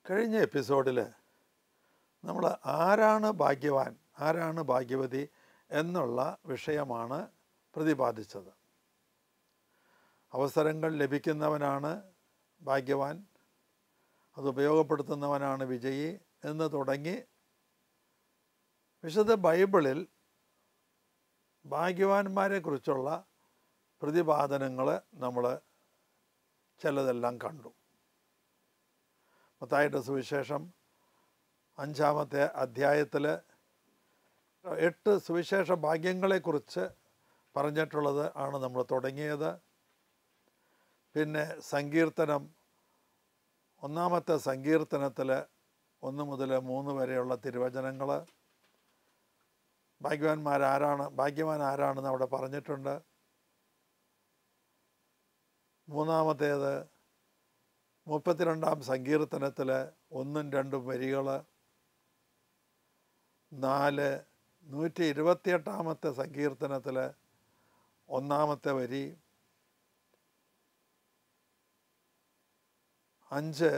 കഴിഞ്ഞ എപ്പിസോഡിൽ നമ്മൾ ആരാണ് ഭാഗ്യവാൻ, ആരാണ് ഭാഗ്യവതി എന്നുള്ള വിഷയമാണ് പ്രതിപാദിച്ചത്. അവസരങ്ങൾ ലഭിക്കുന്നവനാണ് ഭാഗ്യവാൻ, അത് ഉപയോഗപ്പെടുത്തുന്നവനാണ് വിജയി എന്ന് തുടങ്ങി വിശുദ്ധ ബൈബിളിൽ ഭാഗ്യവാന്മാരെക്കുറിച്ചുള്ള പ്രതിപാദനങ്ങൾ നമ്മൾ ചിലതെല്ലാം കണ്ടു. മത്തായിയുടെ സുവിശേഷം 5-ാമത്തെ അധ്യായത്തിൽ 8 സുവിശേഷ ഭാഗ്യങ്ങളെക്കുറിച്ച് പറഞ്ഞിട്ടുള്ളത് ആണ് നമ്മൾ തുടങ്ങിയത്. പിന്നെ സങ്കീർത്തനം 1-ാമത്തെ സങ്കീർത്തനത്തിൽ 1 മുതൽ 3 വരെയുള്ള തിരുവചനങ്ങൾ, ഭാഗ്യവാൻ ആരാണെന്ന് അവിടെ പറഞ്ഞിട്ടുണ്ട്. 3-ാമത്തേത് 32-ാം സങ്കീർത്തനത്തിൽ 1-2 വരികൾ, 128-ാമത്തെ സങ്കീർത്തനത്തിൽ 1-ാമത്തെ വരി, 5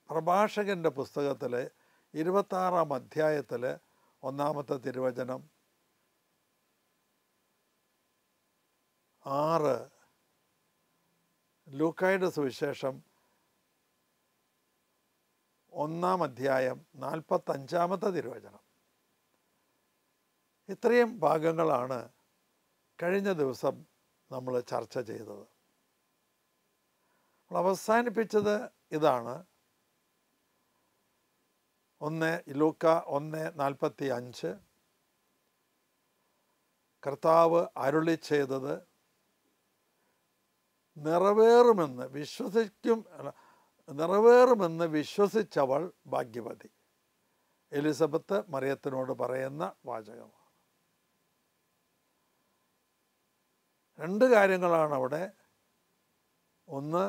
പ്രഭാഷകൻ്റെ പുസ്തകത്തിൽ 26-ാം അധ്യായത്തിൽ 1-ാമത്തെ തിരുവചനം, 6 ലൂക്കായുടെ സുവിശേഷം 1-ാം അധ്യായം 45-ാമത്തെ തിരുവചനം. ഇത്രയും ഭാഗങ്ങളാണ് കഴിഞ്ഞ ദിവസം നമ്മൾ ചർച്ച ചെയ്തത്. നമ്മൾ അവസാനിപ്പിച്ചത് ഇതാണ്. ലൂക്ക 1:45 കർത്താവ് അരുളി ചെയ്തത് നിറവേറുമെന്ന് വിശ്വസിച്ചവൾ ഭാഗ്യവതി. എലിസബത്ത് മറിയത്തിനോട് പറയുന്ന വാചകമാണ്. 2 കാര്യങ്ങളാണ് അവിടെ. 1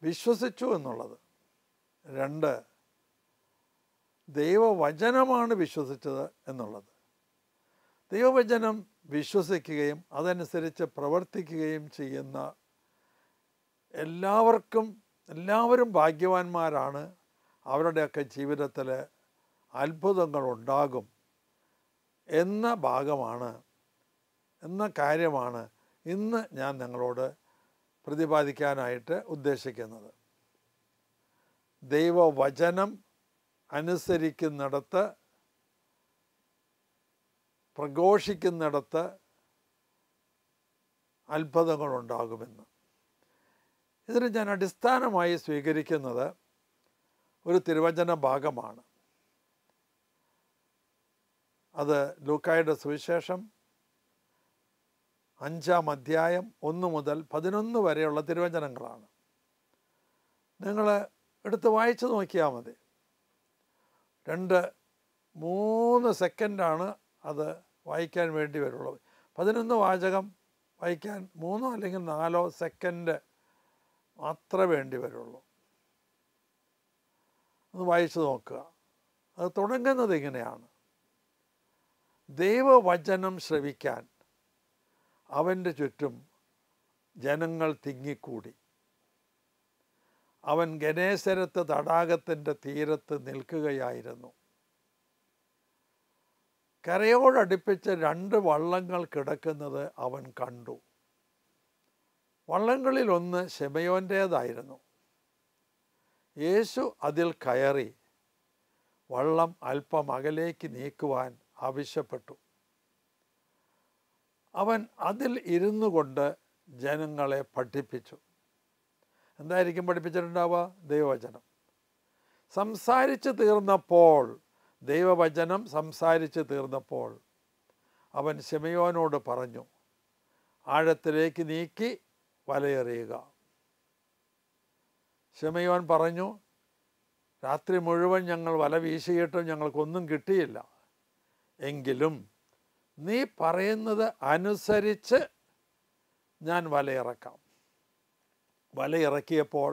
വിശ്വസിച്ചു എന്നുള്ളത്, 2 ദൈവവചനമാണ് വിശ്വസിച്ചത് എന്നുള്ളത്. ദൈവവചനം വിശ്വസിക്കുകയും അതനുസരിച്ച് പ്രവർത്തിക്കുകയും ചെയ്യുന്ന എല്ലാവരും ഭാഗ്യവാന്മാരാണ്. അവരുടെയൊക്കെ ജീവിതത്തിൽ അത്ഭുതങ്ങളുണ്ടാകും എന്ന കാര്യമാണ് ഇന്ന് ഞാൻ നിങ്ങളോട് പ്രതിപാദിക്കാനായിട്ട് ഉദ്ദേശിക്കുന്നത്. ദൈവവചനം അനുസരിക്കുന്നിടത്ത്, പ്രഘോഷിക്കുന്നിടത്ത് അത്ഭുതങ്ങളുണ്ടാകുമെന്ന്. ഇതിന് ഞാൻ അടിസ്ഥാനമായി സ്വീകരിക്കുന്നത് ഒരു തിരുവചന ഭാഗമാണ്. അത് ലൂക്കായുടെ സുവിശേഷം 5-ാം അധ്യായം 1 മുതൽ 11 വരെയുള്ള തിരുവചനങ്ങളാണ്. നിങ്ങൾ എടുത്ത് വായിച്ച് നോക്കിയാൽ മതി. 2-3 സെക്കൻഡാണ് അത് വായിക്കാൻ വേണ്ടി വരുള്ളൂ. 11 വാചകം വായിക്കാൻ 3 അല്ലെങ്കിൽ 4 സെക്കൻഡ് മാത്രമേ വേണ്ടി വരുള്ളൂ. ഒന്ന് വായിച്ചു നോക്കുക. അത് തുടങ്ങുന്നത് ഇങ്ങനെയാണ്: ദൈവവചനം ശ്രവിക്കാൻ അവൻ്റെ ചുറ്റും ജനങ്ങൾ തിങ്ങിക്കൂടി. അവൻ ഗനേസരത്ത് തടാകത്തിൻ്റെ തീരത്ത് നിൽക്കുകയായിരുന്നു. കരയോടടുപ്പിച്ച് 2 വള്ളങ്ങൾ കിടക്കുന്നത് അവൻ കണ്ടു. വള്ളങ്ങളിലൊന്ന് ശിമയോൻ്റേതായിരുന്നു. യേശു അതിൽ കയറി വള്ളം അല്പം അകലേക്ക് നീക്കുവാൻ ആവശ്യപ്പെട്ടു. അവൻ അതിൽ ഇരുന്നു കൊണ്ട് ജനങ്ങളെ പഠിപ്പിച്ചു. എന്തായിരിക്കും പഠിപ്പിച്ചിട്ടുണ്ടാവുക? ദൈവവചനം. ദൈവവചനം സംസാരിച്ച് തീർന്നപ്പോൾ അവൻ ശിമയോനോട് പറഞ്ഞു, ആഴത്തിലേക്ക് നീക്കി വലയെറിയുക. ശിമയോൻ പറഞ്ഞു, രാത്രി മുഴുവൻ ഞങ്ങൾ വല വീശിയിട്ടും ഞങ്ങൾക്കൊന്നും കിട്ടിയില്ല. എങ്കിലും നീ പറയുന്നത് അനുസരിച്ച് ഞാൻ വലയിറക്കാം. വലയിറക്കിയപ്പോൾ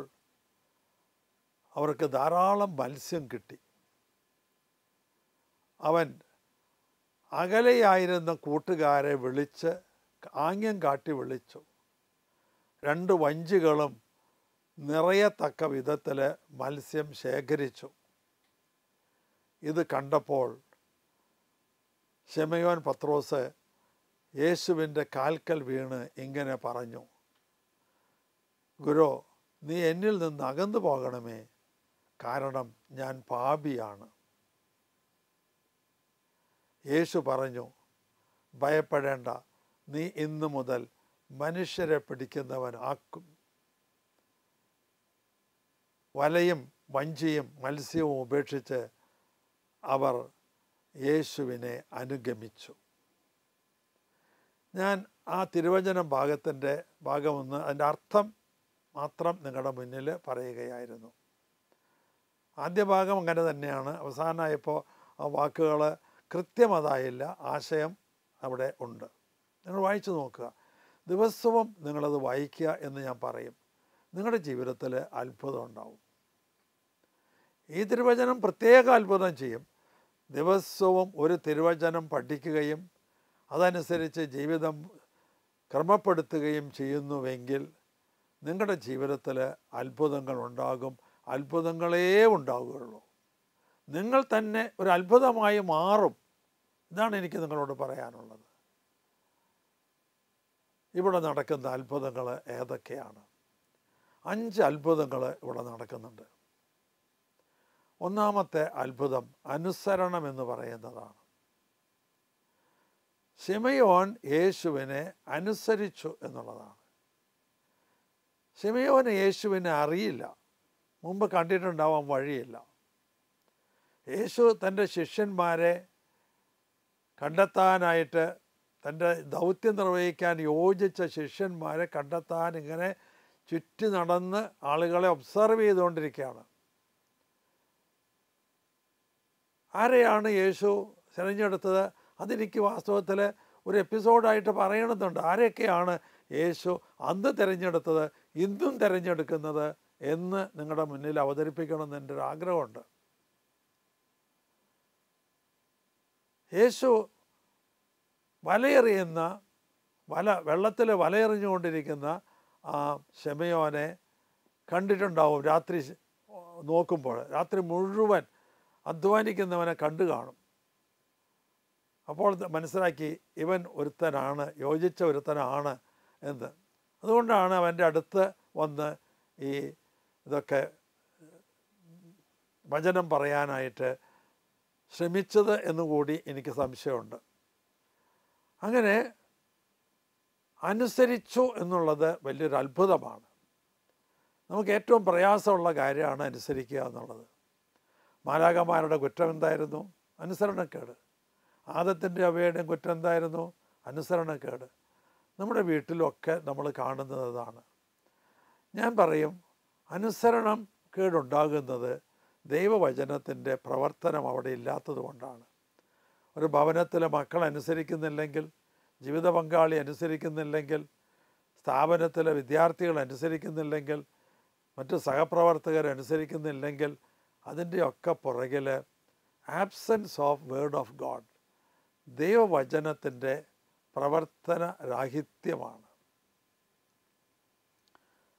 അവർക്ക് ധാരാളം മത്സ്യം കിട്ടി. അവൻ അകലെയായിരുന്ന കൂട്ടുകാരെ വിളിച്ച് ആംഗ്യം കാട്ടി വിളിച്ചു. 2 വഞ്ചികളും നിറയത്തക്ക വിധത്തിൽ മത്സ്യം ശേഖരിച്ചു. ഇത് കണ്ടപ്പോൾ ശിമയോൻ പത്രോസ് യേശുവിൻ്റെ കാൽക്കൽ വീണ് ഇങ്ങനെ പറഞ്ഞു, ഗുരു, നീ എന്നിൽ നിന്ന് അകന്നു പോകണമേ, കാരണം ഞാൻ പാപിയാണ്. യേശു പറഞ്ഞു, ഭയപ്പെടേണ്ട, നീ ഇന്നു മുതൽ മനുഷ്യരെ പിടിക്കുന്നവനാക്കും. വലയും വഞ്ചിയും മത്സ്യവും ഉപേക്ഷിച്ച് അവർ യേശുവിനെ അനുഗമിച്ചു. ഞാൻ ആ തിരുവചന ഭാഗമൊന്ന് അതിൻ്റെ അർത്ഥം മാത്രം നിങ്ങളുടെ മുന്നിൽ പറയുകയായിരുന്നു. ആദ്യ ഭാഗം അങ്ങനെ തന്നെയാണ്. അവസാനമായപ്പോൾ ആ വാക്കുകൾ കൃത്യമതായില്ല, ആശയം അവിടെ ഉണ്ട്. നിങ്ങൾ വായിച്ചു നോക്കുക, ദിവസവും നിങ്ങളത് വായിക്കുക എന്ന് ഞാൻ പറയും. നിങ്ങളുടെ ജീവിതത്തിൽ അത്ഭുതം ഉണ്ടാവും. ഈ തിരുവചനം പ്രത്യേക അത്ഭുതം ചെയ്യും. ദിവസവും ഒരു തിരുവചനം പഠിക്കുകയും അതനുസരിച്ച് ജീവിതം ക്രമപ്പെടുത്തുകയും ചെയ്യുന്നുവെങ്കിൽ നിങ്ങളുടെ ജീവിതത്തിൽ അത്ഭുതങ്ങൾ ഉണ്ടാകും. അത്ഭുതങ്ങളേ ഉണ്ടാകുകയുള്ളൂ. നിങ്ങൾ തന്നെ ഒരു അത്ഭുതമായി മാറും. ഇതാണ് എനിക്ക് നിങ്ങളോട് പറയാനുള്ളത്. ഇവിടെ നടക്കുന്ന അത്ഭുതങ്ങൾ ഏതൊക്കെയാണ്? 5 അത്ഭുതങ്ങൾ ഇവിടെ നടക്കുന്നുണ്ട്. ഒന്നാമത്തെ അത്ഭുതം അനുസരണം എന്ന് പറയുന്നതാണ്. ശിമയോൻ യേശുവിനെ അനുസരിച്ചു എന്നുള്ളതാണ്. ശിമയോന് യേശുവിനെ അറിയില്ല, മുമ്പ് കണ്ടിട്ടുണ്ടാവാൻ വഴിയില്ല. യേശു തൻ്റെ ശിഷ്യന്മാരെ കണ്ടെത്താനായിട്ട്, തൻ്റെ ദൗത്യം നിർവഹിക്കാൻ യോജിച്ച ശിഷ്യന്മാരെ കണ്ടെത്താൻ ഇങ്ങനെ ചുറ്റി നടന്ന് ആളുകളെ ഒബ്സർവ് ചെയ്തുകൊണ്ടിരിക്കുകയാണ്. ആരെയാണ് യേശു തിരഞ്ഞെടുത്തത്? അതെനിക്ക് വാസ്തവത്തിൽ ഒരു എപ്പിസോഡായിട്ട് പറയണമെന്നുണ്ട്. ആരെയൊക്കെയാണ് യേശു അന്ന് തിരഞ്ഞെടുത്തത്, ഇന്നും തിരഞ്ഞെടുക്കുന്നത് എന്ന് നിങ്ങളുടെ മുന്നിൽ അവതരിപ്പിക്കണമെന്ന് എൻ്റെ ഒരു ആഗ്രഹമുണ്ട്. യേശു വെള്ളത്തിൽ വലയെറിഞ്ഞുകൊണ്ടിരിക്കുന്ന ആ ശിമയോനെ കണ്ടിട്ടുണ്ടാവും. രാത്രി നോക്കുമ്പോൾ രാത്രി മുഴുവൻ അധ്വാനിക്കുന്നവനെ കണ്ടു കാണും. അപ്പോൾ മനസ്സിലാക്കി ഇവൻ ഒരുത്തനാണ്, യോജിച്ച ഒരുത്തനാണ് എന്ന്. അതുകൊണ്ടാണ് അവൻ്റെ അടുത്ത് വന്ന് ഈ ഇതൊക്കെ വചനം പറയാനായിട്ട് ശ്രമിച്ചത് എന്നുകൂടി എനിക്ക് സംശയമുണ്ട്. അങ്ങനെ അനുസരിച്ചു എന്നുള്ളത് വലിയൊരു അത്ഭുതമാണ്. നമുക്ക് ഏറ്റവും പ്രയാസമുള്ള കാര്യമാണ് അനുസരിക്കുക എന്നുള്ളത്. മാലാഖമാരുടെ കുറ്റം എന്തായിരുന്നു? അനുസരണക്കേട്. ആദത്തിൻ്റെ അവയുടെയും കുറ്റം എന്തായിരുന്നു? അനുസരണക്കേട്. നമ്മുടെ വീട്ടിലൊക്കെ നമ്മൾ കാണുന്നതാണ്. ഞാൻ പറയും, അനുസരണം കേടുണ്ടാകുന്നത് ദൈവവചനത്തിൻ്റെ പ്രവർത്തനം അവിടെ ഇല്ലാത്തത് കൊണ്ടാണ്. ഒരു ഭവനത്തിലെ മക്കൾ അനുസരിക്കുന്നില്ലെങ്കിൽ, ജീവിത പങ്കാളി അനുസരിക്കുന്നില്ലെങ്കിൽ, സ്ഥാപനത്തിലെ വിദ്യാർത്ഥികൾ അനുസരിക്കുന്നില്ലെങ്കിൽ, മറ്റ് സഹപ്രവർത്തകർ അനുസരിക്കുന്നില്ലെങ്കിൽ, അതിൻ്റെയൊക്കെ പുറകിൽ absence of word of God, ദൈവവചനത്തിൻ്റെ പ്രവർത്തന രാഹിത്യമാണ്.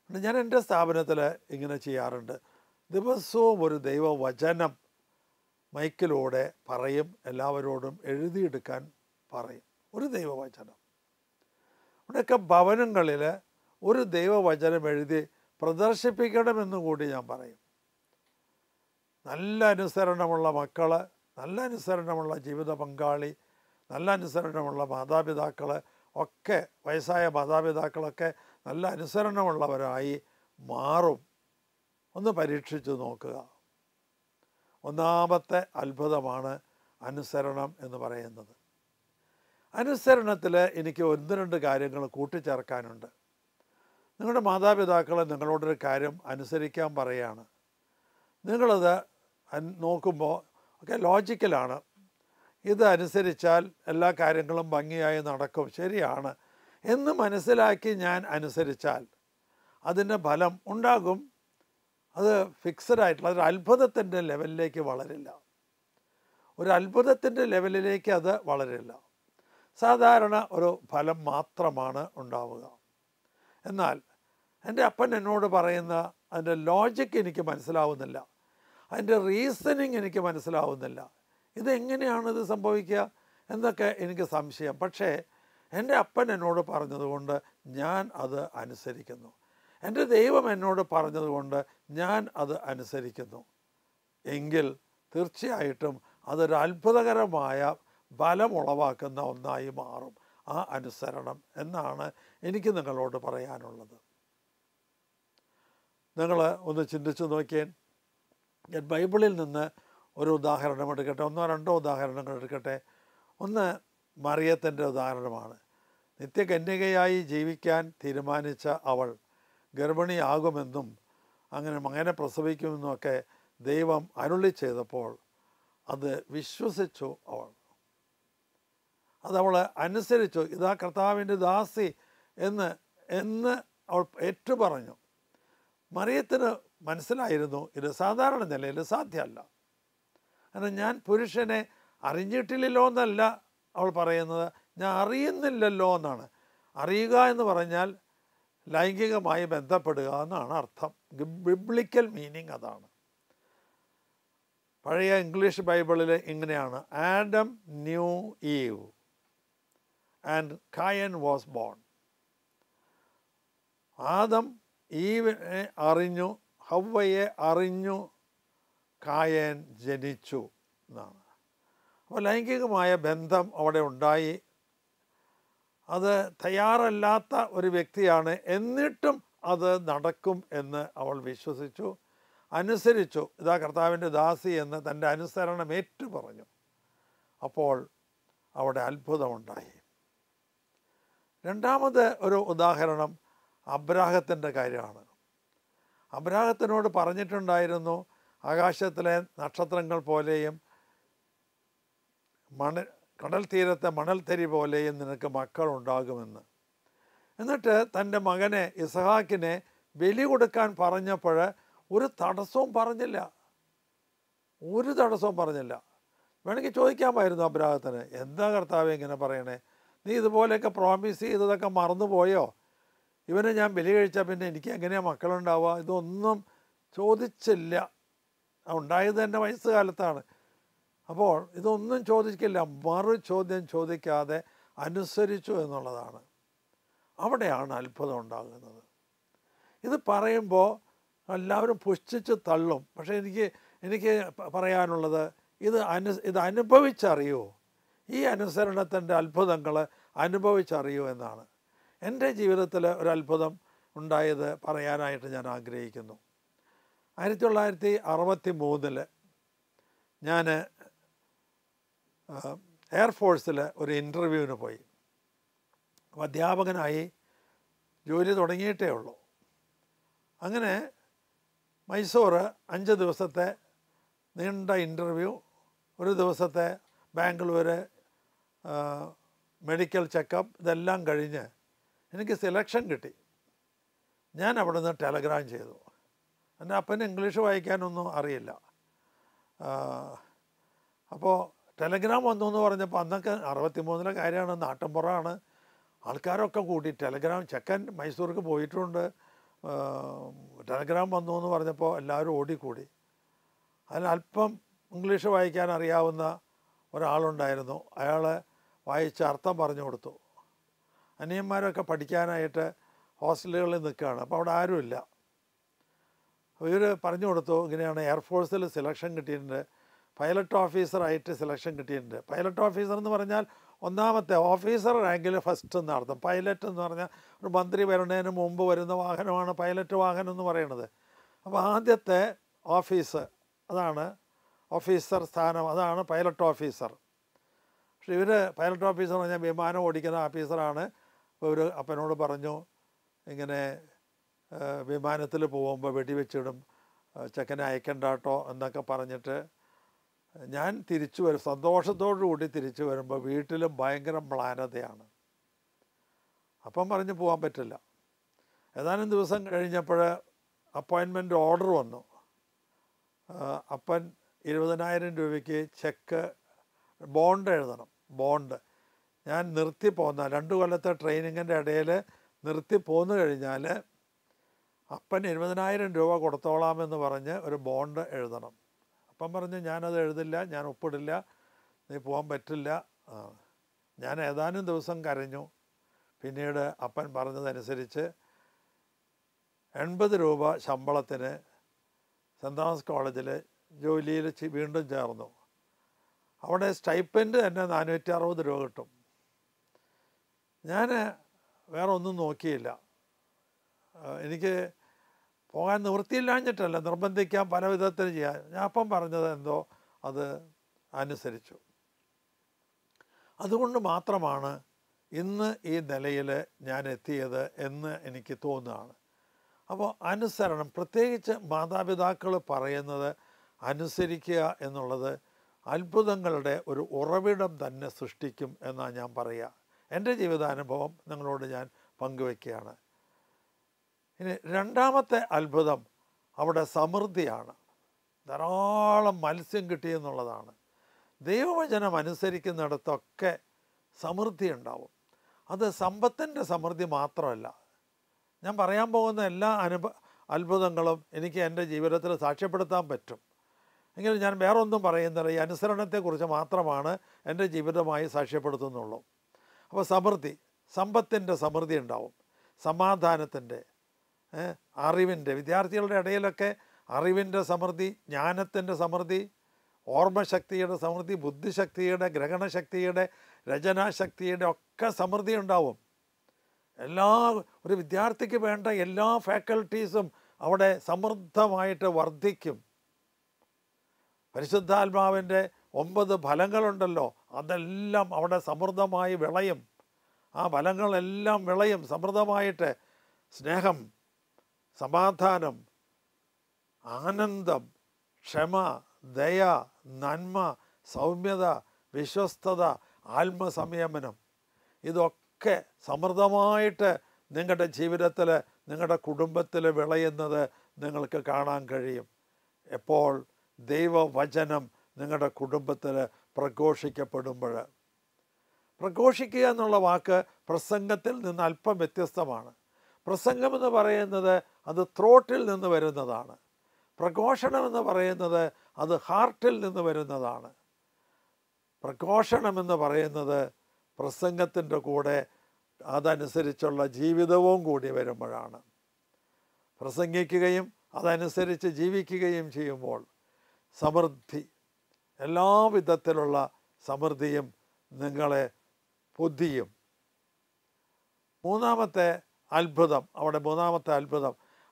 ഞാൻ എൻ്റെ സ്ഥാപനത്തിൽ ഇങ്ങനെ ചെയ്യാറുണ്ട്. ദിവസവും ഒരു ദൈവവചനം മൈക്കിലൂടെ പറയും, എല്ലാവരോടും എഴുതിയെടുക്കാൻ പറയും. ഒരു ദൈവവചനം. ഇവിടെയൊക്കെ ഭവനങ്ങളിൽ ഒരു ദൈവവചനം എഴുതി പ്രദർശിപ്പിക്കണമെന്നും കൂടി ഞാൻ പറയും. നല്ല അനുസരണമുള്ള മക്കൾ, നല്ല അനുസരണമുള്ള ജീവിത പങ്കാളി, നല്ല അനുസരണമുള്ള മാതാപിതാക്കൾ ഒക്കെ, വയസ്സായ മാതാപിതാക്കളൊക്കെ നല്ല അനുസരണമുള്ളവരായി മാറും. ഒന്ന് പരീക്ഷിച്ച് നോക്കുക. ഒന്നാമത്തെ അത്ഭുതമാണ് അനുസരണം എന്ന് പറയുന്നത്. അനുസരണത്തിൽ എനിക്ക് 1-2 കാര്യങ്ങൾ കൂട്ടിച്ചേർക്കാനുണ്ട്. നിങ്ങളുടെ മാതാപിതാക്കൾ നിങ്ങളോടൊരു കാര്യം അനുസരിക്കാൻ പറയുകയാണ്. നിങ്ങളത് നോക്കുമ്പോൾ ഒക്കെ ലോജിക്കലാണ്. ഇത് അനുസരിച്ചാൽ എല്ലാ കാര്യങ്ങളും ഭംഗിയായി നടക്കും, ശരിയാണ് എന്ന് മനസ്സിലാക്കി ഞാൻ അനുസരിച്ചാൽ അതിൻ്റെ ഫലം ഉണ്ടാകും. അത് ഫിക്സഡ് ആയിട്ടുള്ള ഒരു അത്ഭുതത്തിൻ്റെ ലെവലിലേക്ക് വളരില്ല. ഒരു അത്ഭുതത്തിൻ്റെ ലെവലിലേക്ക് അത് വളരില്ല. സാധാരണ ഒരു ഫലം മാത്രമാണ് ഉണ്ടാവുക. എന്നാൽ എൻ്റെ അപ്പൻ എന്നോട് പറയുന്ന അതിൻ്റെ ലോജിക്ക് എനിക്ക് മനസ്സിലാവുന്നില്ല. അതിൻ്റെ റീസണിങ് എനിക്ക് മനസ്സിലാവുന്നില്ല. ഇതെങ്ങനെയാണ് ഇത് സംഭവിക്കുക എന്നൊക്കെ എനിക്ക് സംശയം. പക്ഷേ എൻ്റെ അപ്പൻ എന്നോട് പറഞ്ഞതുകൊണ്ട് ഞാൻ അത് അനുസരിക്കുന്നു. എൻ്റെ ദൈവം എന്നോട് പറഞ്ഞതുകൊണ്ട് ഞാൻ അത് അനുസരിക്കുന്നു. എങ്കിൽ തീർച്ചയായിട്ടും അതൊരു അത്ഭുതകരമായ ബലമുളവാക്കുന്ന ഒന്നായി മാറും ആ അനുസരണം എന്നാണ് എനിക്ക് നിങ്ങളോട് പറയാനുള്ളത്. നിങ്ങൾ ഒന്ന് ചിന്തിച്ച് നോക്കിയാൽ, ഞാൻ ബൈബിളിൽ നിന്ന് ഒരു ഉദാഹരണം എടുക്കട്ടെ, ഒന്നോ രണ്ടോ ഉദാഹരണങ്ങൾ എടുക്കട്ടെ. ഒന്ന് മറിയത്തിൻ്റെ ഉദാഹരണമാണ്. നിത്യകന്യകയായി ജീവിക്കാൻ തീരുമാനിച്ച അവൾ ഗർഭിണിയാകുമെന്നും അങ്ങനെ മകനെ പ്രസവിക്കുമെന്നുമൊക്കെ ദൈവം അരുളി ചെയ്തപ്പോൾ അത് വിശ്വസിച്ചു അവൾ. അതവൾ അനുസരിച്ചു. ഇതാ കർത്താവിൻ്റെ ദാസി എന്ന് അവൾ ഏറ്റുപറഞ്ഞു. മറിയത്തിന് മനസ്സിലായിരുന്നു ഇത് സാധാരണ നിലയിൽ സാധ്യമല്ല. കാരണം ഞാൻ പുരുഷനെ അറിഞ്ഞിട്ടില്ലല്ലോ എന്നല്ല അവൾ പറയുന്നത്, ഞാൻ അറിയുന്നില്ലല്ലോ എന്നാണ്. അറിയുക എന്ന് പറഞ്ഞാൽ ലൈംഗികമായി ബന്ധപ്പെടുക എന്നാണ് അർത്ഥം. ബിബ്ലിക്കൽ മീനിങ് അതാണ്. പഴയ ഇംഗ്ലീഷ് ബൈബിളിൽ ഇങ്ങനെയാണ്: Adam knew Eve and Cain was born. ആദം ഈവിനെ അറിഞ്ഞു, ഹവ്വയെ അറിഞ്ഞു, കായൻ ജനിച്ചു എന്നാണ്. അപ്പോൾ ലൈംഗികമായ ബന്ധം അവിടെ ഉണ്ടായി. അത് തയ്യാറല്ലാത്ത ഒരു വ്യക്തിയാണ്, എന്നിട്ടും അത് നടക്കും എന്ന് അവൾ വിശ്വസിച്ചു, അനുസരിച്ചു. ഇതാ കർത്താവിൻ്റെ ദാസി എന്ന് തൻ്റെ അനുസരണം ഏറ്റു പറഞ്ഞു. അപ്പോൾ അവിടെ അത്ഭുതമുണ്ടായി. രണ്ടാമത് ഒരു ഉദാഹരണം അബ്രാഹത്തിൻ്റെ കാര്യമാണ്. അബ്രാഹത്തിനോട് പറഞ്ഞിട്ടുണ്ടായിരുന്നു, ആകാശത്തിലെ നക്ഷത്രങ്ങൾ പോലെയും കടൽ തീരത്തെ മണൽത്തരി പോലെയും നിനക്ക് മക്കളുണ്ടാകുമെന്ന്. എന്നിട്ട് തൻ്റെ മകനെ ഇസ്ഹാക്കിനെ ബലി കൊടുക്കാൻ പറഞ്ഞപ്പോൾ ഒരു തടസ്സവും പറഞ്ഞില്ല. വേണമെങ്കിൽ ചോദിക്കാമായിരുന്നു അബ്രാഹത്തിന്, എന്താ കർത്താവേ ഇങ്ങനെ പറയണേ? നീ ഇതുപോലെയൊക്കെ പ്രോമിസ് ചെയ്തതൊക്കെ മറന്നുപോയോ? ഇവനെ ഞാൻ ബലി കഴിച്ചാൽ പിന്നെ എനിക്ക് എങ്ങനെയാണ് മക്കളുണ്ടാവുക? ഇതൊന്നും ചോദിച്ചില്ല. ഉണ്ടായത് എൻ്റെ വയസ്സുകാലത്താണ്. അപ്പോൾ ഇതൊന്നും ചോദിക്കില്ല, മറു ചോദ്യം ചോദിക്കാതെ അനുസരിച്ചു എന്നുള്ളതാണ്. അവിടെയാണ് അത്ഭുതം ഉണ്ടാകുന്നത്. ഇത് പറയുമ്പോൾ എല്ലാവരും പുച്ഛിച്ച് തള്ളും. പക്ഷേ എനിക്ക് പറയാനുള്ളത്, ഇത് അനുഭവിച്ചറിയൂ. ഈ അനുസരണത്തിൻ്റെ അത്ഭുതങ്ങൾ അനുഭവിച്ചറിയൂ എന്നാണ്. എൻ്റെ ജീവിതത്തിൽ ഒരു അത്ഭുതം ഉണ്ടായത് പറയാനായിട്ട് ഞാൻ ആഗ്രഹിക്കുന്നു. 1963 ഞാൻ എയർഫോഴ്സിൽ ഒരു ഇൻ്റർവ്യൂവിന് പോയി. അധ്യാപകനായി ജോലി തുടങ്ങിയിട്ടേ ഉള്ളൂ. അങ്ങനെ മൈസൂർ 5 ദിവസത്തെ നീണ്ട ഇൻ്റർവ്യൂ, ഒരു ദിവസത്തെ ബാംഗ്ലൂർ മെഡിക്കൽ ചെക്കപ്പ്, ഇതെല്ലാം കഴിഞ്ഞ് എനിക്ക് സെലക്ഷൻ കിട്ടി. ഞാൻ അവിടെ നിന്ന് ടെലഗ്രാം ചെയ്തു. എൻ്റെ അപ്പന് ഇംഗ്ലീഷ് വായിക്കാനൊന്നും അറിയില്ല. അപ്പോൾ ടെലഗ്രാം വന്നു എന്ന് പറഞ്ഞപ്പോൾ, അന്നൊക്കെ 63 കാര്യമാണ്, നാട്ടിൻപുറമാണ്, ആൾക്കാരൊക്കെ കൂട്ടി ടെലഗ്രാം. ചെക്കൻ മൈസൂർക്ക് പോയിട്ടുണ്ട്, ടെലഗ്രാം വന്നു എന്ന് പറഞ്ഞപ്പോൾ എല്ലാവരും ഓടിക്കൂടി. അതിൽ അല്പം ഇംഗ്ലീഷ് വായിക്കാൻ അറിയാവുന്ന ഒരാളുണ്ടായിരുന്നു. അയാൾ വായിച്ച അർത്ഥം പറഞ്ഞു കൊടുത്തു. അനിയന്മാരൊക്കെ പഠിക്കാനായിട്ട് ഹോസ്റ്റലുകളിൽ നിൽക്കുകയാണ്. അപ്പോൾ അവിടെ ആരുമില്ല. ഇവർ പറഞ്ഞു കൊടുത്തു, ഇങ്ങനെയാണ് എയർഫോഴ്സിൽ സെലക്ഷൻ കിട്ടിയിട്ടുണ്ട്, പൈലറ്റ് ഓഫീസറായിട്ട് സെലക്ഷൻ കിട്ടിയിട്ടുണ്ട്. പൈലറ്റ് ഓഫീസർ എന്ന് പറഞ്ഞാൽ ഒന്നാമത്തെ ഓഫീസർ റാങ്കിൽ ഫസ്റ്റ് എന്നർത്ഥം. പൈലറ്റ് എന്ന് പറഞ്ഞാൽ ഒരു മന്ത്രി വരുന്നതിന് മുമ്പ് വരുന്ന വാഹനമാണ് പൈലറ്റ് വാഹനം എന്ന് പറയുന്നത്. അപ്പോൾ ആദ്യത്തെ ഓഫീസ്, അതാണ് ഓഫീസർ സ്ഥാനം, അതാണ് പൈലറ്റ് ഓഫീസർ. പക്ഷേ ഇവർ പൈലറ്റ് ഓഫീസർ പറഞ്ഞാൽ വിമാനം ഓടിക്കുന്ന ഓഫീസറാണ്. അപ്പോൾ ഒരു അപ്പനോട് പറഞ്ഞു, ഇങ്ങനെ വിമാനത്തിൽ പോകുമ്പോൾ വെടിവെച്ചിടും, ചെക്കനെ അയക്കണ്ട കേട്ടോ എന്നൊക്കെ പറഞ്ഞിട്ട് ഞാൻ തിരിച്ചു വരും. സന്തോഷത്തോടു കൂടി തിരിച്ചു വരുമ്പോൾ വീട്ടിലും ഭയങ്കര മ്ലാനതയാണ്. അപ്പം പറഞ്ഞ് പോകാൻ പറ്റില്ല. ഏതാനും ദിവസം കഴിഞ്ഞപ്പോൾ അപ്പോയിൻമെൻറ്റ് ഓർഡർ വന്നു. അപ്പൻ 20,000 രൂപയ്ക്ക് ചെക്ക് ബോണ്ട് എഴുതണം. ബോണ്ട് ഞാൻ നിർത്തിപ്പോന്ന 2 കൊല്ലത്തെ ട്രെയിനിങ്ങിൻ്റെ ഇടയിൽ നിർത്തിപ്പോന്നു കഴിഞ്ഞാൽ അപ്പൻ 20,000 രൂപ കൊടുത്തോളാമെന്ന് പറഞ്ഞ് ഒരു ബോണ്ട് എഴുതണം. അപ്പം പറഞ്ഞു, ഞാനത് എഴുതില്ല, ഞാൻ ഒപ്പിടില്ല, നീ പോകാൻ പറ്റില്ല. ഞാൻ ഏതാനും ദിവസം കരഞ്ഞു. പിന്നീട് അപ്പൻ പറഞ്ഞതനുസരിച്ച് 80 രൂപ ശമ്പളത്തിന് സെൻറ് തോമസ് കോളേജിൽ ജോലിയിൽ വീണ്ടും ചേർന്നു. അവിടെ സ്റ്റൈപ്പൻഡ് തന്നെ 460 രൂപ കിട്ടും. ഞാൻ വേറെ ഒന്നും നോക്കിയില്ല. എനിക്ക് പോകാൻ നിവൃത്തിയില്ലാഞ്ഞിട്ടല്ല, നിർബന്ധിക്കാൻ പല വിധത്തിൽ ചെയ്യാൻ. ഞാൻ അപ്പം പറഞ്ഞത് എന്തോ അത് അനുസരിച്ചു. അതുകൊണ്ട് മാത്രമാണ് ഇന്ന് ഈ നിലയിൽ ഞാൻ എത്തിയത് എന്ന് എനിക്ക് തോന്നുകയാണ്. അപ്പോൾ അനുസരണം, പ്രത്യേകിച്ച് മാതാപിതാക്കൾ പറയുന്നത് അനുസരിക്കുക എന്നുള്ളത് അത്ഭുതങ്ങളുടെ ഒരു ഉറവിടം തന്നെ സൃഷ്ടിക്കും എന്നാണ് ഞാൻ പറയുക. എൻ്റെ ജീവിതാനുഭവം നിങ്ങളോട് ഞാൻ പങ്കുവയ്ക്കുകയാണ്. ഇനി രണ്ടാമത്തെ അത്ഭുതം, അവിടെ സമൃദ്ധിയാണ്. ധാരാളം മത്സ്യം കിട്ടിയെന്നുള്ളതാണ്. ദൈവവചനം അനുസരിക്കുന്നിടത്തൊക്കെ സമൃദ്ധി ഉണ്ടാവും. അത് സമ്പത്തിൻ്റെ സമൃദ്ധി മാത്രമല്ല. ഞാൻ പറയാൻ പോകുന്ന എല്ലാ അത്ഭുതങ്ങളും എനിക്ക് എൻ്റെ ജീവിതത്തിൽ സാക്ഷ്യപ്പെടുത്താൻ പറ്റും. എങ്കിലും ഞാൻ വേറൊന്നും പറയുന്നില്ല. ഈ അനുസരണത്തെക്കുറിച്ച് മാത്രമാണ് എൻ്റെ ജീവിതമായി സാക്ഷ്യപ്പെടുത്തുന്നുള്ളൂ. അപ്പോൾ സമൃദ്ധി, സമ്പത്തിൻ്റെ സമൃദ്ധി ഉണ്ടാവും, സമാധാനത്തിൻ്റെ, അറിവിൻ്റെ, വിദ്യാർത്ഥികളുടെ ഇടയിലൊക്കെ അറിവിൻ്റെ സമൃദ്ധി, ജ്ഞാനത്തിൻ്റെ സമൃദ്ധി, ഓർമ്മശക്തിയുടെ സമൃദ്ധി, ബുദ്ധിശക്തിയുടെ, ഗ്രഹണശക്തിയുടെ, രചനാശക്തിയുടെ ഒക്കെ സമൃദ്ധി ഉണ്ടാവും. ഒരു വിദ്യാർത്ഥിക്ക് വേണ്ട എല്ലാ ഫാക്കൽറ്റീസും അവിടെ സമൃദ്ധമായിട്ട് വർദ്ധിക്കും. പരിശുദ്ധാത്മാവിൻ്റെ 9 ഫലങ്ങളുണ്ടല്ലോ, അതെല്ലാം അവിടെ സമൃദ്ധമായി വിളയും. ആ ഫലങ്ങളെല്ലാം വിളയും സമൃദ്ധമായിട്ട്. സ്നേഹം, സമാധാനം, ആനന്ദം, ക്ഷമ, ദയ, നന്മ, സൗമ്യത, വിശ്വസ്തത, ആത്മസംയമനം, ഇതൊക്കെ സമൃദ്ധമായിട്ട് നിങ്ങളുടെ ജീവിതത്തിൽ, നിങ്ങളുടെ കുടുംബത്തിൽ വിളയുന്നത് നിങ്ങൾക്ക് കാണാൻ കഴിയും. എപ്പോൾ ദൈവവചനം നിങ്ങളുടെ കുടുംബത്തിൽ പ്രഘോഷിക്കപ്പെടുമ്പോൾ. പ്രഘോഷിക്കുക എന്നുള്ള വാക്ക് പ്രസംഗത്തിൽ നിന്ന് അല്പം വ്യത്യസ്തമാണ്. പ്രസംഗമെന്ന് പറയുന്നത് അത് ത്രോട്ടിൽ നിന്ന് വരുന്നതാണ്. പ്രഘോഷണമെന്ന് പറയുന്നത് അത് ഹാർട്ടിൽ നിന്ന് വരുന്നതാണ്. പ്രഘോഷണമെന്ന് പറയുന്നത് പ്രസംഗത്തിൻ്റെ കൂടെ അതനുസരിച്ചുള്ള ജീവിതവും കൂടി വരുമ്പോഴാണ്. പ്രസംഗിക്കുകയും അതനുസരിച്ച് ജീവിക്കുകയും ചെയ്യുമ്പോൾ സമൃദ്ധി, എല്ലാ വിധത്തിലുള്ള സമൃദ്ധിയും നിങ്ങളെ പൊതിയും. മൂന്നാമത്തെ അത്ഭുതം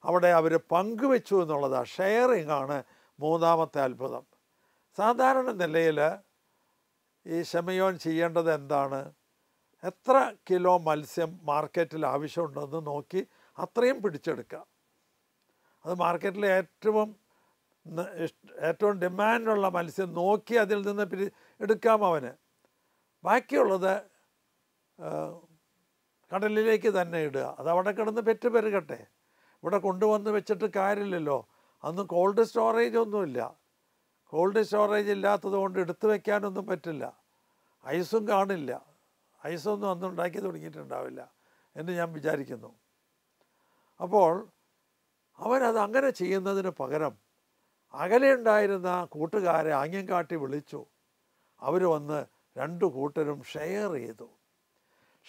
അവിടെ അവർ പങ്കുവെച്ചു എന്നുള്ളതാണ്. ഷെയറിംഗ് ആണ് മൂന്നാമത്തെ അത്ഭുതം. സാധാരണ നിലയിൽ ഈ ശമയോൻ ചെയ്യേണ്ടത് എന്താണ്? എത്ര കിലോ മത്സ്യം മാർക്കറ്റിൽ ആവശ്യമുണ്ടെന്ന് നോക്കി അത്രയും പിടിച്ചെടുക്കുക. അത് മാർക്കറ്റിലെ ഏറ്റവും ഡിമാൻഡുള്ള മത്സ്യം നോക്കി അതിൽ നിന്ന് എടുക്കാം അവന്. ബാക്കിയുള്ളത് കടലിലേക്ക് തന്നെ ഇടുക. അത് അവിടെ കിടന്ന് പെറ്റ് പെരുകട്ടെ. ഇവിടെ കൊണ്ടുവന്ന് വെച്ചിട്ട് കാര്യമില്ലല്ലോ. അന്ന് കോൾഡ് സ്റ്റോറേജ് ഒന്നുമില്ല. കോൾഡ് സ്റ്റോറേജ് ഇല്ലാത്തത് കൊണ്ട് എടുത്തു വയ്ക്കാനൊന്നും പറ്റില്ല. ഐസും കാണില്ല. ഐസൊന്നും അന്ന് ഉണ്ടാക്കി തുടങ്ങിയിട്ടുണ്ടാവില്ല എന്ന് ഞാൻ വിചാരിക്കുന്നു. അപ്പോൾ അവനത് അങ്ങനെ ചെയ്യുന്നതിന് പകരം അകലെ ഉണ്ടായിരുന്ന കൂട്ടുകാരെ ആംഗ്യം കാട്ടി വിളിച്ചു. അവർ വന്ന് 2 കൂട്ടരും ഷെയർ ചെയ്തു.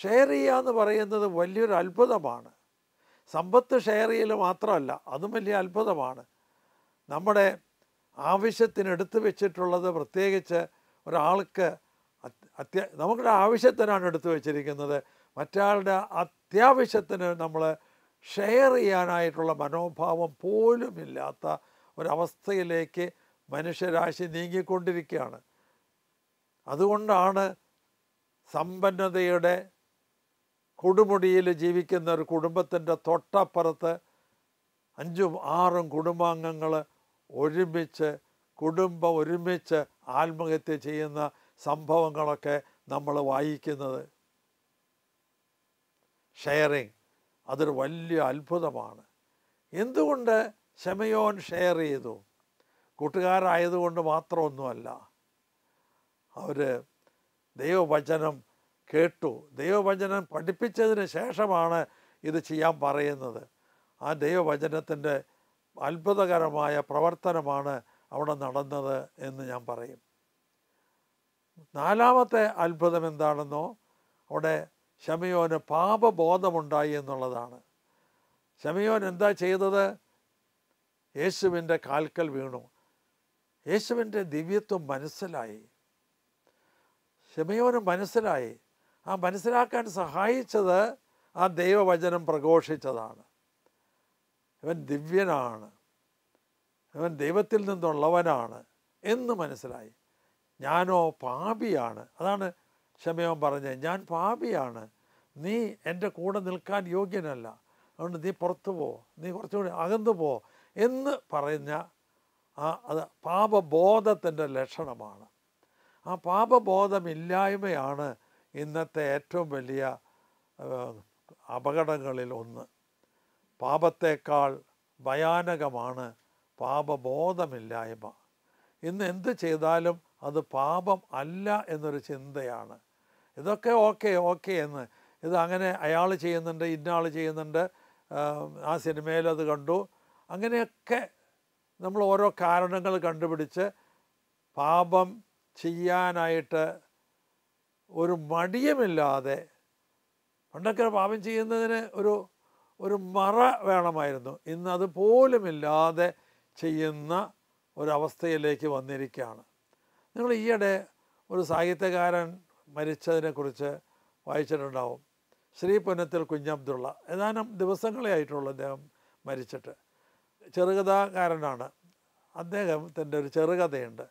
ഷെയർ ചെയ്യുക എന്ന് പറയുന്നത് വലിയൊരു അത്ഭുതമാണ്. സമ്പത്ത് ഷെയർ ചെയ്യൽ മാത്രമല്ല, അതും വലിയ അത്ഭുതമാണ്. നമ്മുടെ ആവശ്യത്തിന് എടുത്തു വെച്ചിട്ടുള്ളത്, പ്രത്യേകിച്ച് ഒരാൾക്ക് നമ്മുടെ ആവശ്യത്തിനാണ് എടുത്തു വച്ചിരിക്കുന്നത്, മറ്റാളുടെ അത്യാവശ്യത്തിന് നമ്മൾ ഷെയർ ചെയ്യാനായിട്ടുള്ള മനോഭാവം പോലുമില്ലാത്ത ഒരവസ്ഥയിലേക്ക് മനുഷ്യരാശി നീങ്ങിക്കൊണ്ടിരിക്കുകയാണ്. അതുകൊണ്ടാണ് സമ്പന്നതയുടെ കൊടുമുടിയിൽ ജീവിക്കുന്ന ഒരു കുടുംബത്തിൻ്റെ തൊട്ടപ്പുറത്ത് 5ഉം 6ഉം കുടുംബാംഗങ്ങൾ ഒരുമിച്ച് ആത്മഹത്യ ചെയ്യുന്ന സംഭവങ്ങളൊക്കെ നമ്മൾ വായിക്കുന്നത്. ഷെയറിങ് അതൊരു വലിയ അത്ഭുതമാണ്. എന്തുകൊണ്ട് ശമയോൻ ഷെയർ ചെയ്തു? കൂട്ടുകാരായതുകൊണ്ട് മാത്രമൊന്നുമല്ല. അവർ ദൈവവചനം കേട്ടു. ദൈവവചനം പഠിപ്പിച്ചതിന് ശേഷമാണ് ഇത് ചെയ്യാൻ പറയുന്നത്. ആ ദൈവവചനത്തിൻ്റെ അത്ഭുതകരമായ പ്രവർത്തനമാണ് അവിടെ നടന്നത് എന്ന് ഞാൻ പറയും. നാലാമത്തെ അത്ഭുതം എന്താണെന്നോ, അവിടെ ശമയോന് പാപബോധമുണ്ടായി എന്നുള്ളതാണ്. ശമയോൻ എന്താ ചെയ്തത്? യേശുവിൻ്റെ കാൽക്കൽ വീണു. യേശുവിൻ്റെ ദിവ്യത്വം മനസ്സിലായി. ശമയോന് മനസ്സിലായി. ആ മനസ്സിലാക്കാൻ സഹായിച്ചത് ആ ദൈവവചനം പ്രഘോഷിച്ചതാണ്. ഇവൻ ദിവ്യനാണ്, ഇവൻ ദൈവത്തിൽ നിന്നുള്ളവനാണ് എന്ന് മനസ്സിലായി. ഞാനോ പാപിയാണ്. അതാണ് ശമയോൻ പറഞ്ഞത്, ഞാൻ പാപിയാണ്, നീ എൻ്റെ കൂടെ നിൽക്കാൻ യോഗ്യനല്ല, അതുകൊണ്ട് നീ പുറത്തു പോ, നീ കുറച്ചുകൂടി അകന്നു പോ എന്ന് പറഞ്ഞ അത് പാപബോധത്തിൻ്റെ ലക്ഷണമാണ്. ആ പാപബോധമില്ലായ്മയാണ് ഇന്നത്തെ ഏറ്റവും വലിയ അപകടങ്ങളിൽ ഒന്ന്. പാപത്തേക്കാൾ ഭയാനകമാണ് പാപബോധമില്ലായ്മ. ഇന്ന് എന്ത് ചെയ്താലും അത് പാപം അല്ല എന്നൊരു ചിന്തയാണ്. ഇതൊക്കെ ഓക്കെ എന്ന്, ഇത് അങ്ങനെ അയാൾ ചെയ്യുന്നുണ്ട്, ഇന്നയാൾ ചെയ്യുന്നുണ്ട്, ആ സിനിമയിലത് കണ്ടു, അങ്ങനെയൊക്കെ നമ്മൾ ഓരോ കാരണങ്ങൾ കണ്ടുപിടിച്ച് പാപം ചെയ്യാനായിട്ട് ഒരു മടിയുമില്ലാതെ, പണ്ടൊക്കെ പാപം ചെയ്യുന്നതിന് ഒരു മറ വേണമായിരുന്നു, ഇന്ന് അതുപോലുമില്ലാതെ ചെയ്യുന്ന ഒരവസ്ഥയിലേക്ക് വന്നിരിക്കുകയാണ്. നിങ്ങൾ ഈയിടെ ഒരു സാഹിത്യകാരൻ മരിച്ചതിനെക്കുറിച്ച് വായിച്ചിട്ടുണ്ടാവും. ശ്രീ പുന്നത്തിൽ കുഞ്ഞബ്ദുള്ള. ഏതാനും ദിവസങ്ങളെ ആയിട്ടുള്ളൂ അദ്ദേഹം മരിച്ചിട്ട്. ചെറുകഥാകാരനാണ്. അദ്ദേഹത്തിൻ്റെ ഒരു ചെറുകഥയുണ്ട്,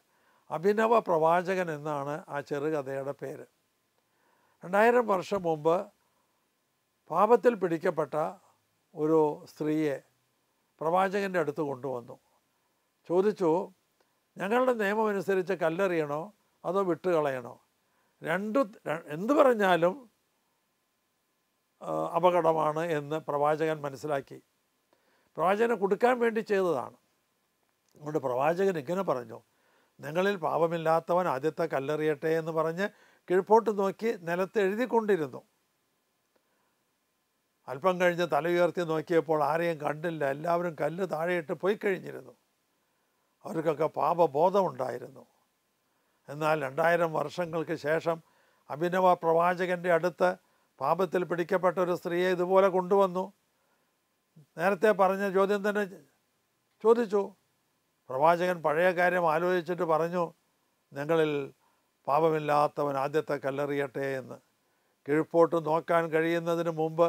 അഭിനവ പ്രവാചകൻ എന്നാണ് ആ ചെറുകഥയുടെ പേര്. 2000 വർഷം മുമ്പ് പാപത്തിൽ പിടിക്കപ്പെട്ട ഒരു സ്ത്രീയെ പ്രവാചകൻ്റെ അടുത്ത് കൊണ്ടുവന്നു. ചോദിച്ചു, ഞങ്ങളുടെ നിയമം അനുസരിച്ച് കല്ലെറിയണോ അതോ വിട്ടുകളയണോ? എന്തു പറഞ്ഞാലും അപകടമാണ് എന്ന് പ്രവാചകൻ മനസ്സിലാക്കി. പ്രവാചകനെ കൊടുക്കാൻ വേണ്ടി ചെയ്തതാണ്. അതുകൊണ്ട് പ്രവാചകൻ ഇങ്ങനെ പറഞ്ഞു, നിങ്ങളിൽ പാപമില്ലാത്തവൻ ആദ്യത്തെ കല്ലെറിയട്ടെ എന്ന് പറഞ്ഞ് കിഴപ്പോട്ട് നോക്കി നിലത്ത് എഴുതിക്കൊണ്ടിരുന്നു. അല്പം കഴിഞ്ഞ് തല ഉയർത്തി നോക്കിയപ്പോൾ ആരെയും കണ്ടില്ല. എല്ലാവരും കല്ല് താഴെയിട്ട് പോയി കഴിഞ്ഞിരുന്നു. അവർക്കൊക്കെ പാപബോധമുണ്ടായിരുന്നു. എന്നാൽ 2000 വർഷങ്ങൾക്ക് ശേഷം അഭിനവ പ്രവാചകൻ്റെ അടുത്ത് പാപത്തിൽ പിടിക്കപ്പെട്ട ഒരു സ്ത്രീയെ ഇതുപോലെ കൊണ്ടുവന്നു. നേരത്തെ പറഞ്ഞ ചോദ്യം തന്നെ ചോദിച്ചു. പ്രവാചകൻ പഴയ കാര്യം ആലോചിച്ചിട്ട് പറഞ്ഞു, നിങ്ങളിൽ പാപമില്ലാത്തവൻ ആദ്യത്തെ കല്ലെറിയട്ടെ എന്ന്. കിഴപ്പോട്ട് നോക്കാൻ കഴിയുന്നതിന് മുമ്പ്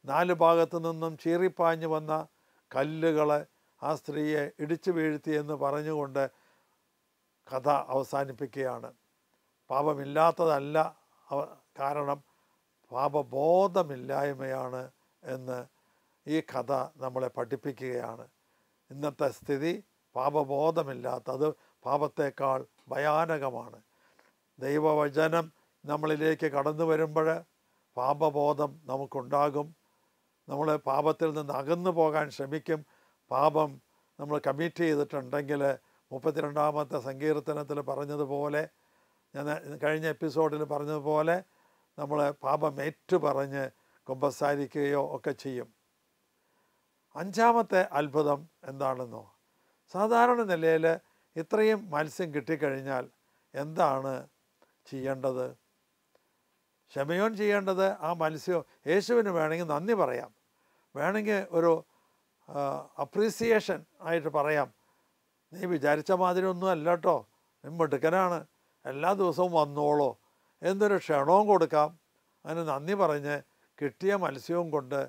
4 ഭാഗത്തു നിന്നും ചീറിപ്പാഞ്ഞു വന്ന കല്ലുകളെ ആ സ്ത്രീയെ ഇടിച്ചു വീഴ്ത്തി എന്ന് പറഞ്ഞുകൊണ്ട് കഥ അവസാനിപ്പിക്കുകയാണ്. പാപമില്ലാത്തതല്ല കാരണം പാപബോധമില്ലായ്മയാണ് എന്ന് ഈ കഥ നമ്മളെ പഠിപ്പിക്കുകയാണ്. ഇന്നത്തെ സ്ഥിതി പാപബോധമില്ലാത്തത് പാപത്തേക്കാൾ ഭയാനകമാണ്. ദൈവവചനം നമ്മളിലേക്ക് കടന്നു വരുമ്പോൾ പാപബോധം നമുക്കുണ്ടാകും. നമ്മൾ പാപത്തിൽ നിന്ന് അകന്നു പോകാൻ ശ്രമിക്കും. പാപം നമ്മൾ കമ്മിറ്റ് ചെയ്തിട്ടുണ്ടെങ്കിൽ 32-ാമത്തെ സങ്കീർത്തനത്തിൽ പറഞ്ഞതുപോലെ, ഞാൻ കഴിഞ്ഞ എപ്പിസോഡിൽ പറഞ്ഞതുപോലെ നമ്മൾ പാപം ഏറ്റുപറഞ്ഞ് കുമ്പസാരിക്കുകയോ ഒക്കെ ചെയ്യും. 5-ാമത്തെ അത്ഭുതം എന്താണെന്നോ, സാധാരണ നിലയിൽ ഇത്രയും മത്സ്യം കിട്ടിക്കഴിഞ്ഞാൽ എന്താണ് ചെയ്യേണ്ടത്? ശമയോൻ ചെയ്യേണ്ടത് ആ മത്സ്യം യേശുവിന് വേണമെങ്കിൽ നന്ദി പറയാം, വേണമെങ്കിൽ ഒരു അപ്രീസിയേഷൻ ആയിട്ട് പറയാം, നീ വിചാരിച്ച മാതിരി ഒന്നും അല്ല കേട്ടോ, നീ മിടുക്കനാണ്, എല്ലാ ദിവസവും വന്നോളോ എന്നൊരു ക്ഷണവും കൊടുക്കാം. അതിന് നന്ദി പറഞ്ഞ് കിട്ടിയ മത്സ്യവും കൊണ്ട്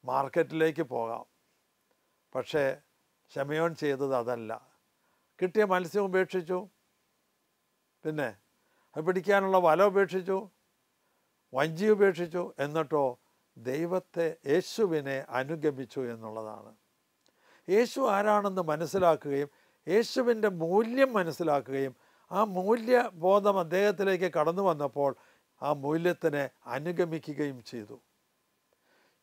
മാർക്കറ്റിലേക്ക് പോകാം. പക്ഷേ ശമയോൻ ചെയ്തത് അതല്ല. കിട്ടിയ മത്സ്യം ഉപേക്ഷിച്ചു, പിന്നെ അത് പിടിക്കാനുള്ള വല ഉപേക്ഷിച്ചു, വഞ്ചി ഉപേക്ഷിച്ചു, എന്നിട്ടോ യേശുവിനെ അനുഗമിച്ചു എന്നുള്ളതാണ്. യേശു ആരാണെന്ന് മനസ്സിലാക്കുകയും യേശുവിൻ്റെ മൂല്യം മനസ്സിലാക്കുകയും ആ മൂല്യബോധം അദ്ദേഹത്തിലേക്ക് കടന്നു വന്നപ്പോൾ ആ മൂല്യത്തിനെ അനുഗമിക്കുകയും ചെയ്തു.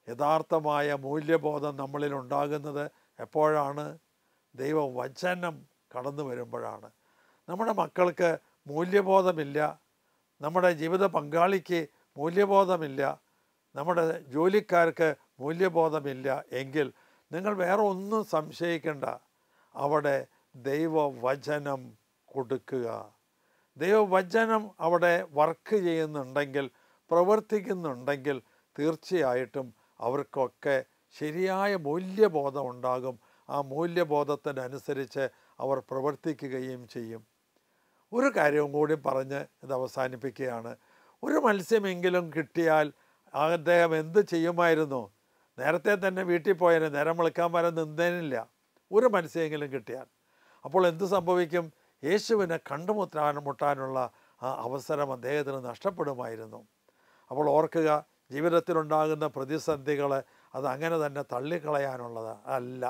യഥാർത്ഥമായ മൂല്യബോധം നമ്മളിൽ ഉണ്ടാകുന്നത് എപ്പോഴാണ്? ദൈവവചനം കടന്നു വരുമ്പോഴാണ്. നമ്മുടെ മക്കൾക്ക് മൂല്യബോധമില്ല, നമ്മുടെ ജീവിത പങ്കാളിക്ക് മൂല്യബോധമില്ല, നമ്മുടെ ജോലിക്കാർക്ക് മൂല്യബോധമില്ല എങ്കിൽ നിങ്ങൾ വേറെ ഒന്നും സംശയിക്കേണ്ട. അവിടെ ദൈവവചനം കൊടുക്കുക. ദൈവവചനം അവിടെ വർക്ക് ചെയ്യുന്നുണ്ടെങ്കിൽ, പ്രവർത്തിക്കുന്നുണ്ടെങ്കിൽ തീർച്ചയായിട്ടും അവർക്കൊക്കെ ശരിയായ മൂല്യബോധം ഉണ്ടാകും. ആ മൂല്യബോധത്തിനനുസരിച്ച് അവർ പ്രവർത്തിക്കുകയും ചെയ്യും. ഒരു കാര്യവും കൂടി പറഞ്ഞ് ഇത് അവസാനിപ്പിക്കുകയാണ്. ഒരു മത്സ്യമെങ്കിലും കിട്ടിയാൽ അദ്ദേഹം എന്ത് ചെയ്യുമായിരുന്നു? നേരത്തെ തന്നെ വീട്ടിൽ പോയതിന്, നേരം വെളുക്കാൻ വരെ നിന്നേനില്ല. ഒരു മത്സ്യമെങ്കിലും കിട്ടിയാൽ അപ്പോൾ എന്ത് സംഭവിക്കും? യേശുവിനെ മുട്ടാനുള്ള ആ അവസരം അദ്ദേഹത്തിന് നഷ്ടപ്പെടുമായിരുന്നു. അപ്പോൾ ഓർക്കുക, ജീവിതത്തിലുണ്ടാകുന്ന പ്രതിസന്ധികൾ അത് അങ്ങനെ തന്നെ തള്ളിക്കളയാനുള്ളത് അല്ല,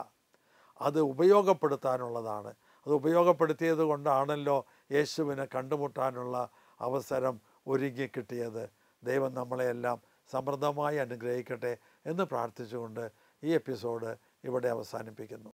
അത് ഉപയോഗപ്പെടുത്താനുള്ളതാണ്. അത് ഉപയോഗപ്പെടുത്തിയത് കൊണ്ടാണല്ലോ യേശുവിനെ കണ്ടുമുട്ടാനുള്ള അവസരം ഒരുങ്ങിക്കിട്ടിയത്. ദൈവം നമ്മളെയെല്ലാം സമൃദ്ധമായി അനുഗ്രഹിക്കട്ടെ എന്ന് പ്രാർത്ഥിച്ചുകൊണ്ട് ഈ എപ്പിസോഡ് ഇവിടെ അവസാനിപ്പിക്കുന്നു.